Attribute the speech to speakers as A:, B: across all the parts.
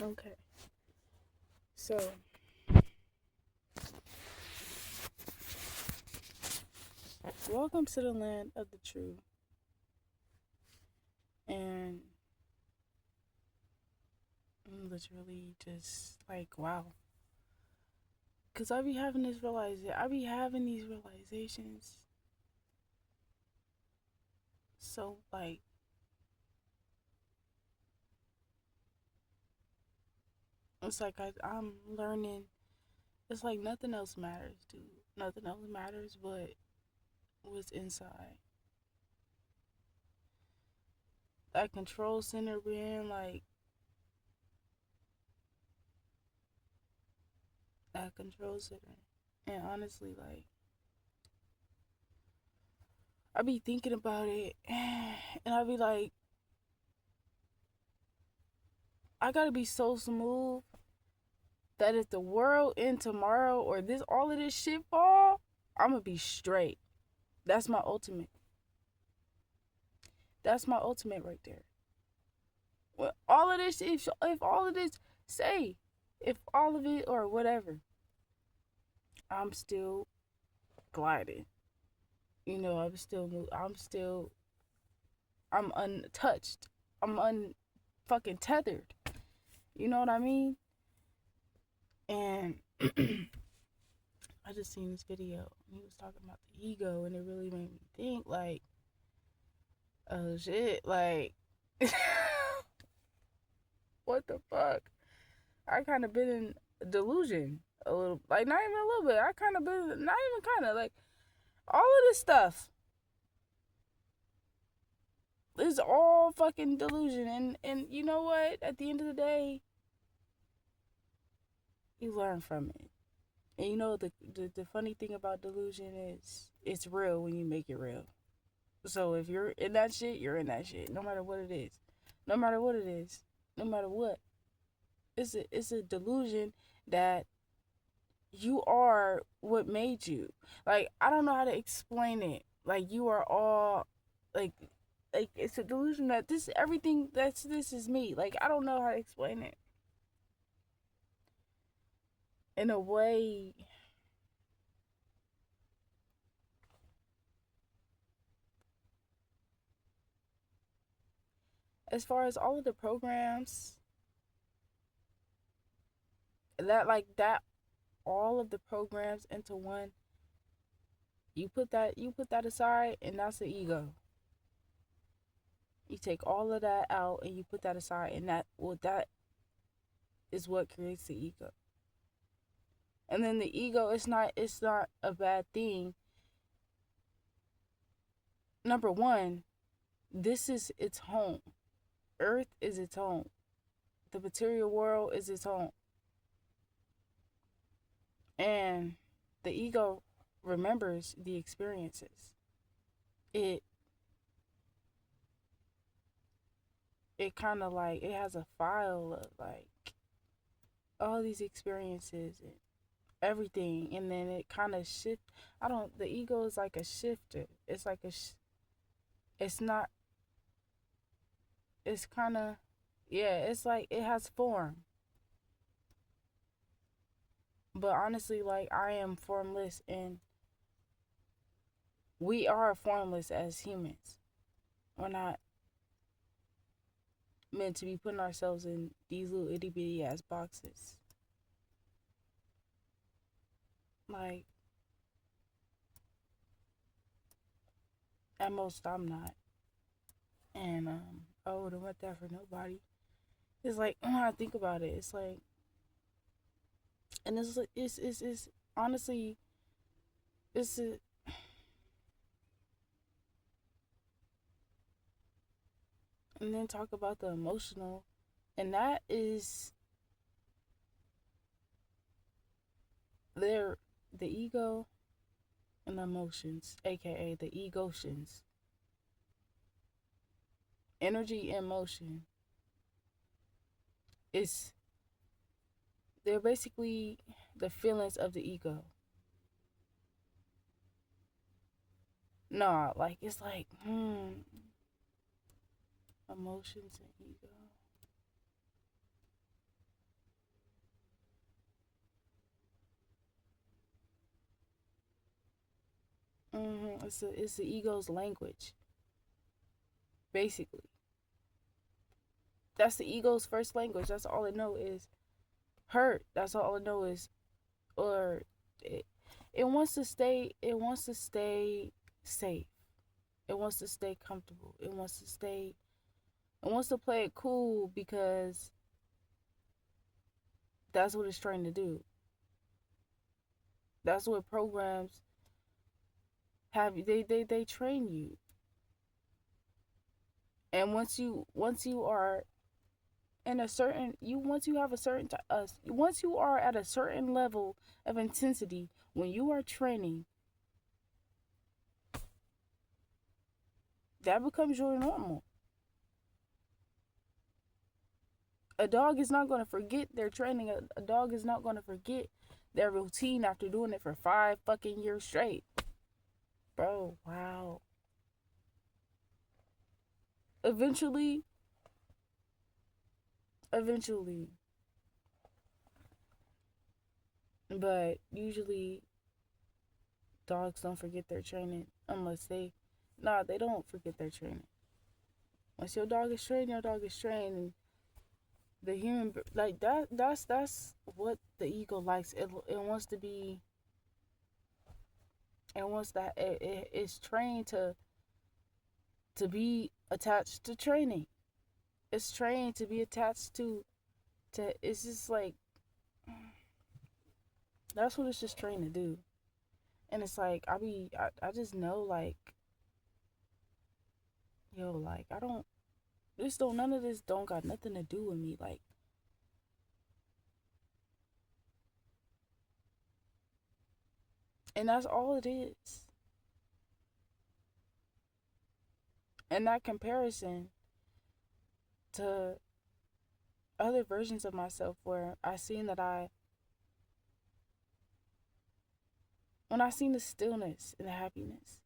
A: Okay. So, welcome to the land of the true. And I'm literally just like, wow. Cause I be having these realizations. So like, it's like I'm learning. It's like nothing else matters, dude. Nothing else matters but what's inside. That control center being like that control center. And honestly, like I be thinking about it, and I be like, I gotta be so smooth that if the world end tomorrow or this all of this shit fall, I'm gonna be straight. That's my ultimate. That's my ultimate right there. Well, all of this, if all of this, say, if all of it or whatever, I'm still gliding. You know, I'm untouched. I'm fucking tethered. You know what I mean? And I just seen this video. He was talking about the ego, and it really made me think, like, oh shit, like, what the fuck? I kind of been in delusion a little, like, not even a little bit. I kind of been, not even kind of, like, all of this stuff is all fucking delusion. And you know what? At the end of the day, you learn from it. And you know, the funny thing about delusion is it's real when you make it real. So if you're in that shit, you're in that shit, no matter what it is. No matter what it is. No matter what. It's a delusion that you are what made you. Like, I don't know how to explain it. Like, you are all like it's a delusion that this everything that's this is me. Like, I don't know how to explain it. In a way, as far as all of the programs that all of the programs into one, you put that aside, and that's the ego. You take all of that out and you put that aside, and that is what creates the ego. And then the ego, it's not a bad thing. Number one, this is its home. Earth is its home. The material world is its home. And the ego remembers the experiences. It it kind of like it has a file of like all these experiences and everything, and then it kind of shift. I don't. The ego is like a shifter. It's like it's not. It's kind of, yeah. It's like it has form, but honestly, like I am formless, and we are formless as humans. We're not meant to be putting ourselves in these little itty bitty ass boxes. Like, at most, I'm not, and I wouldn't want that for nobody. It's like when I think about it, it's like, and it's honestly, it's a, and then talk about the emotional, and that is there, the ego and the emotions, aka the emotions, energy and motion. Is they're basically the feelings of the ego. Nah, like it's like emotions and ego. It's the ego's language, basically. That's the ego's first language. That's all it know is hurt. That's all it know is, or it, it wants to stay. It wants to stay safe. It wants to stay comfortable. It wants to stay. It wants to play it cool because that's what it's trying to do. That's what programs have. They train you. And once you are in a certain you once you have a certain once you are at a certain level of intensity when you are training, that becomes your normal. A dog is not going to forget their training. A dog is not going to forget their routine after doing it for 5 fucking years straight. Bro, wow. Eventually, eventually. But usually dogs don't forget their training unless they don't forget their training. Once your dog is trained, your dog is trained. And the human, like that's what the ego likes. It wants to be, it wants that, it's trained to be attached to training. It's trained to be attached to it's just like, that's what it's just trained to do. And it's like, I just know, like, yo, like, I don't, this don't, none of this don't got nothing to do with me. Like, and that's all it is. And that comparison to other versions of myself where I seen that when I seen the stillness and the happiness,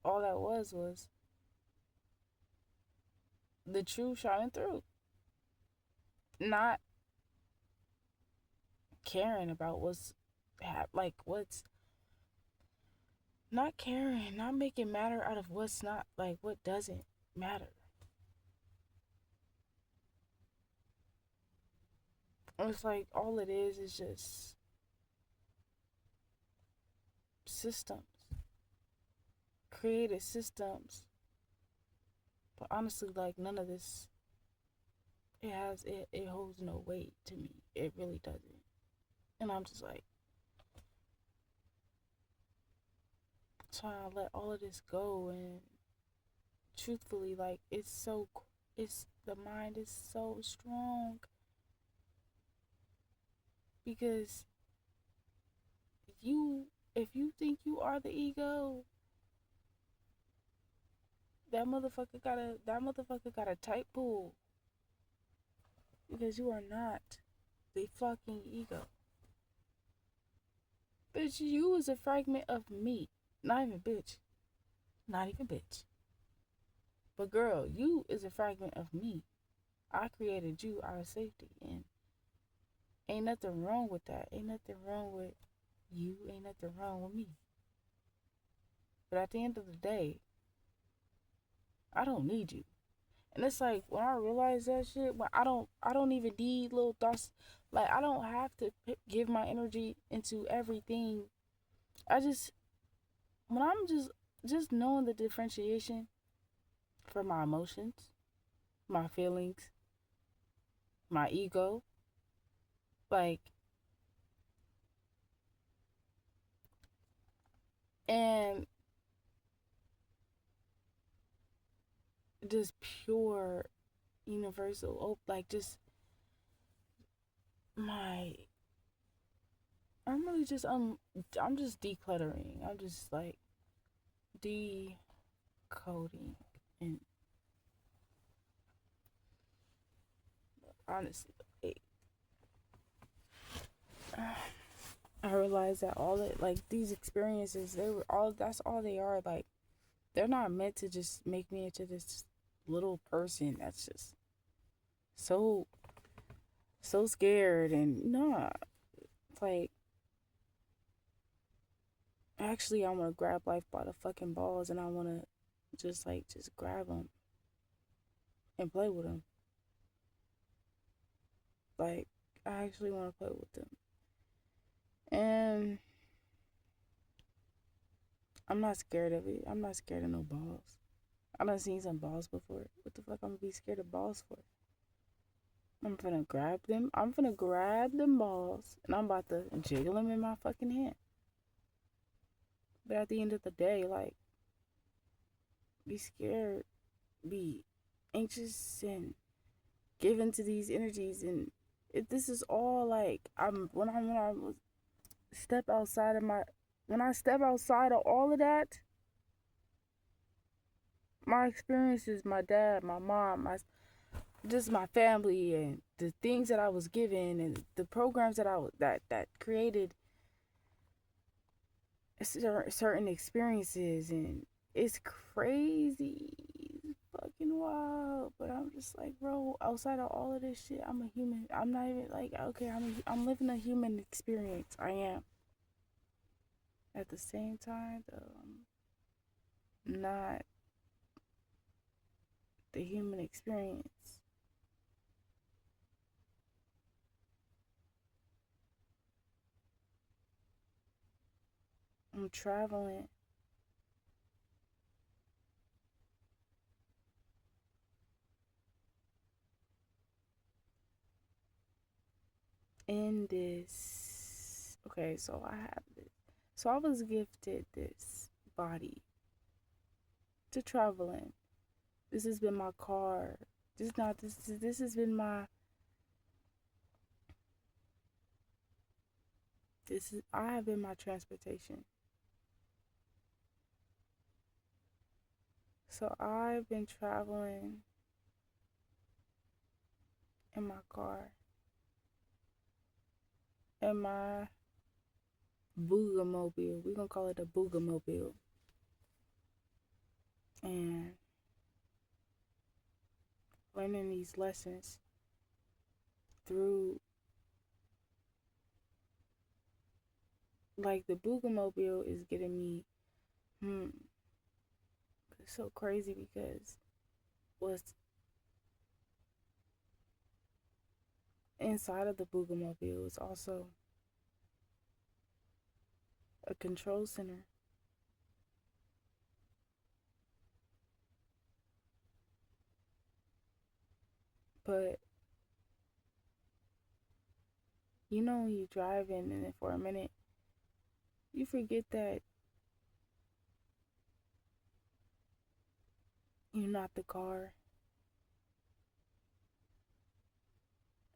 A: all that was the truth shining through. Not caring about what's not caring, not making matter out of what's not, like, what doesn't matter. It's like all it is just systems, created systems. But honestly, like, none of this, it holds no weight to me. It really doesn't. And I'm just like trying to let all of this go. And truthfully, like, it's the mind is so strong because if you think you are the ego, that motherfucker got a tight pull, because you are not the fucking ego. Bitch, you is a fragment of me. Not even bitch. Not even bitch. But girl, you is a fragment of me. I created you out of safety, and ain't nothing wrong with that. Ain't nothing wrong with you. Ain't nothing wrong with me. But at the end of the day, I don't need you. And it's like, when I realize that shit, when I don't even need little thoughts. Like, I don't have to give my energy into everything. I just, when I'm just knowing the differentiation for my emotions, my feelings, my ego, like, and just pure universal, like, just my, I'm really just, I'm just decluttering. I'm just like decoding. And honestly, I realized that all it, like, these experiences, they were all, that's all they are. Like, they're not meant to just make me into this little person that's just so so scared. And nah, like, Actually, I want to grab life by the fucking balls, and I want to just grab them and play with them. Like, I actually want to play with them. And I'm not scared of it. I'm not scared of no balls. I done seen some balls before. What the fuck I'm gonna be scared of balls for? I'm gonna grab them. I'm gonna grab them balls and I'm about to jiggle them in my fucking hand. But at the end of the day, like, be scared, be anxious, and give into these energies. And this is all like when I step outside of my when I step outside of all of that, my experiences, my dad, my mom, just my family, and the things that I was given, and the programs that created certain experiences, and it's crazy, it's fucking wild. But I'm just like, bro, outside of all of this shit, I'm a human. I'm not even like, okay, I'm living a human experience. I am. At the same time, though, I'm not the human experience. I'm traveling in this. Okay, so I have this. So I was gifted this body to travel in. This has been my car. This has been my I have been my transportation. So I've been traveling in my car, in my Boogamobile. We're gonna call it a Boogamobile. And learning these lessons through, like, the Boogamobile is getting me, it's so crazy because what's inside of the Boogamobile is also a control center. But you know, when you driving and then for a minute you forget that you're not the car.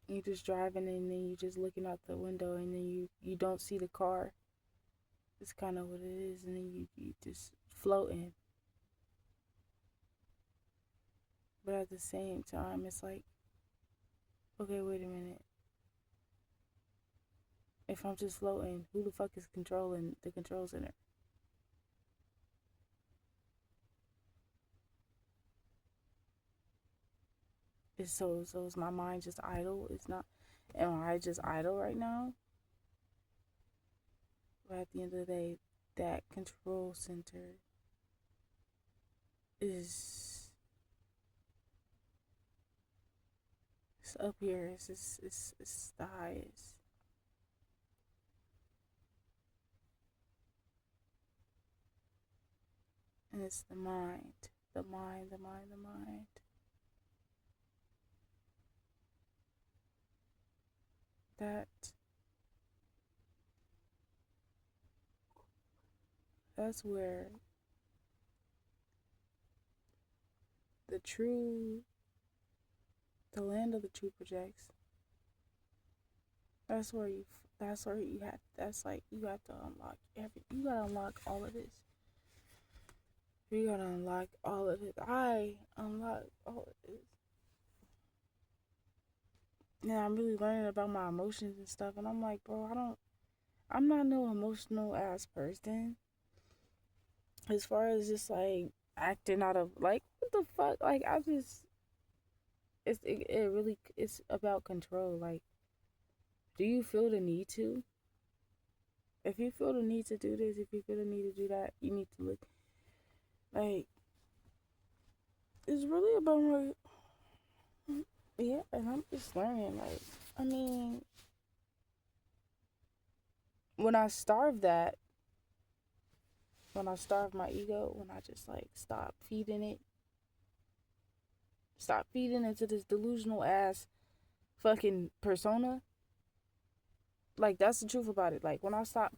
A: You're just driving and then you're just looking out the window and then you don't see the car. It's kind of what it is. And then you just floating. But at the same time, it's like, okay, wait a minute. If I'm just floating, who the fuck is controlling the control center? So is my mind just idle? It's not. Am I just idle right now? But at the end of the day, that control center is it's up here. It's the highest. And it's the mind. The mind, the mind, the mind. That that's where the true the land of the true projects. That's where you that's like you have to unlock you gotta unlock all of this. You gotta unlock all of it. I unlock all of this. Yeah, I'm really learning about my emotions and stuff, and I'm like, bro, I'm not no emotional ass person. As far as just like acting out of like, what the fuck? Like, I just, it really, it's about control. Like, do you feel the need to? If you feel the need to do this, if you feel the need to do that, you need to look. Like, it's really about like, yeah, and I'm just learning. Like, I mean, when I starve that, when I starve my ego, when I just like stop feeding into this delusional ass fucking persona. Like, that's the truth about it. Like, when I stop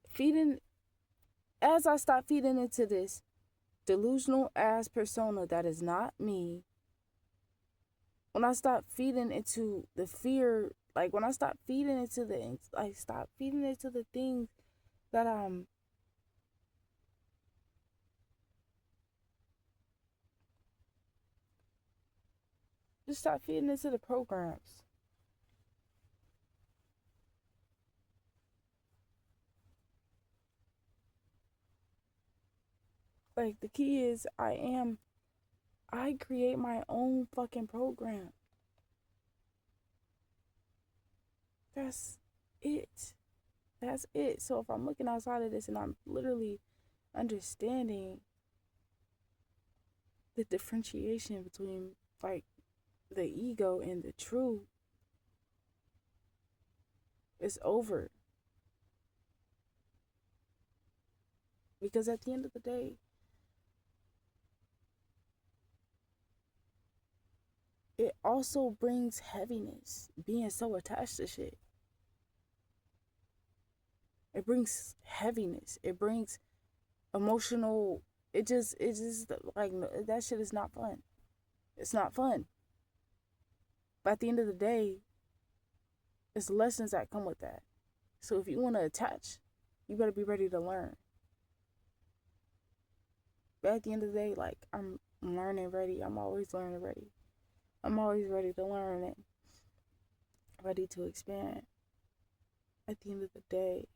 A: feeding, as I stop feeding into this delusional ass persona that is not me, when I stop feeding into the fear, like when I stop feeding into the, like, stop feeding into the things that just stop feeding into the programs. Like, the key is I create my own fucking program. That's it. That's it. So if I'm looking outside of this and I'm literally understanding the differentiation between like the ego and the true, it's over. Because at the end of the day, it also brings heaviness, being so attached to shit. It brings heaviness. It brings emotional. It just like, that shit is not fun. It's not fun. But at the end of the day, it's lessons that come with that. So if you want to attach, you better be ready to learn. But at the end of the day, like, I'm learning ready. I'm always learning ready. I'm always ready to learn and ready to expand. At the end of the day,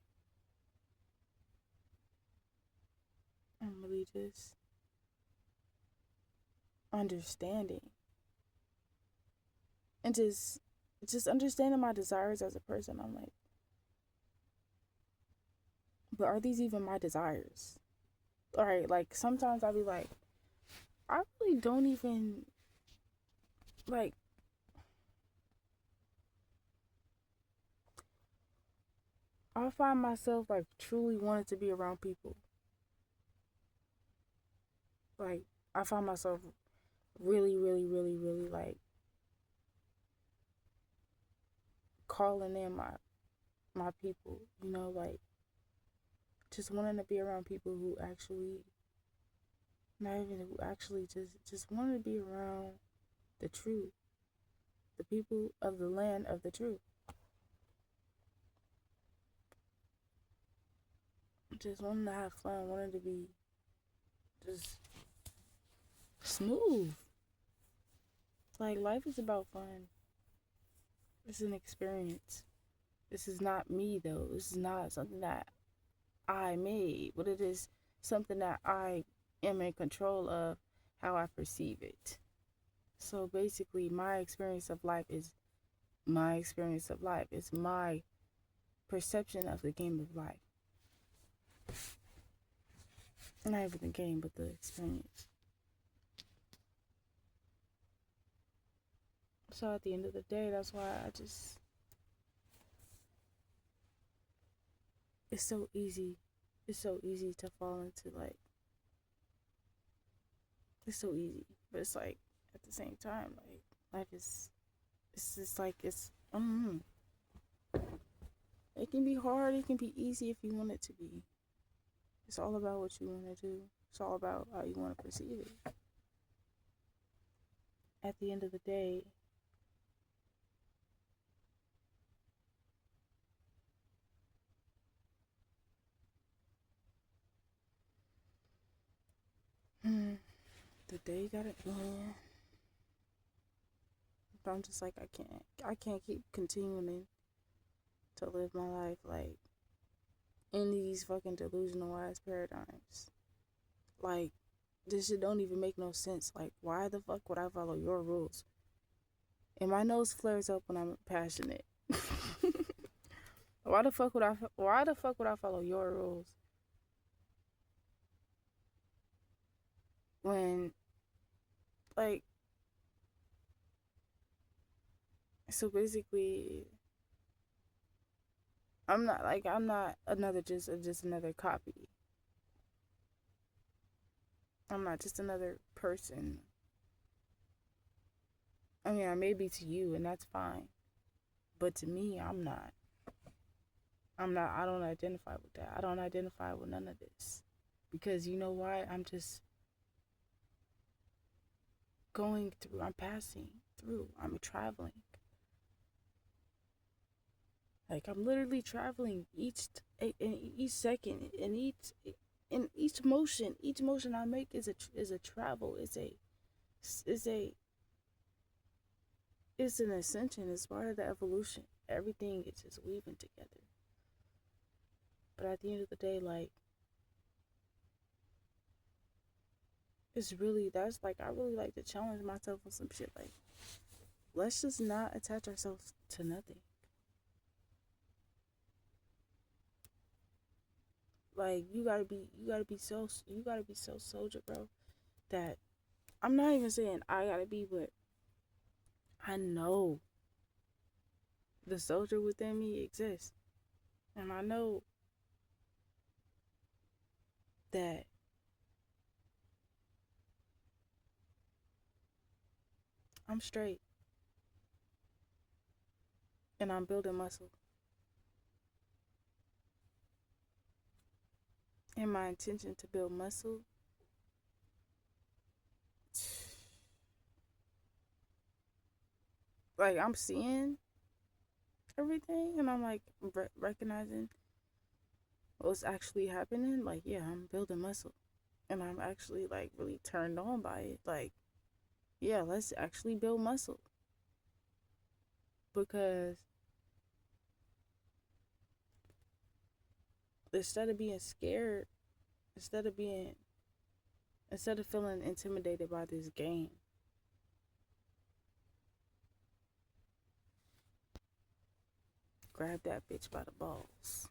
A: I'm really just understanding and just understanding my desires as a person. I'm like, but are these even my desires? All right, like sometimes I'll be like, I really don't even like. I find myself like truly wanting to be around people. Like, I find myself really, really, really, really like calling in my people. You know, like just wanting to be around people who actually, not even who actually, just wanting to be around the truth, the people of the land of the truth. Just wanting to have fun, wanting to be just smooth. Like, life is about fun. It's an experience. This is not me though. This is not something that I made, but it is something that I am in control of how I perceive it. So basically, my experience of life is my experience of life. It's my perception of the game of life. Not even the game, but the experience. So at the end of the day, that's why it's so easy. It's so easy to fall into like, it's so easy. But it's like, at the same time, like, life is, it's just like, it can be hard, it can be easy if you want it to be. It's all about what you want to do. It's all about how you want to perceive it. At the end of the day, the day gotta end. But I'm just like, I can't keep continuing to live my life like in these fucking delusional ass paradigms. Like, this shit don't even make no sense. Like, why the fuck would I follow your rules? And my nose flares up when I'm passionate. Why the fuck would I follow your rules when, like, so basically, I'm not another just another copy. I'm not just another person. I mean, I may be to you, and that's fine, but to me, I'm not. I'm not. I don't identify with that. I don't identify with none of this, because you know why? I'm just going through. I'm passing through. I'm traveling. Like I'm literally traveling in each second, in each motion I make is a travel. Is a it's an ascension. It's part of the evolution. Everything is just weaving together. But at the end of the day, like it's really that's like I really like to challenge myself on some shit. Like let's just not attach ourselves to nothing. Like you gotta be so soldier, bro. That I'm not even saying I gotta be, but I know the soldier within me exists. And I know that I'm straight and I'm building muscle. And my intention to build muscle, like I'm seeing everything and I'm like recognizing what's actually happening. Like, yeah, I'm building muscle. And I'm actually like really turned on by it. Like, yeah, let's actually build muscle. Because instead of being scared, instead of being instead of feeling intimidated by this game, grab that bitch by the balls.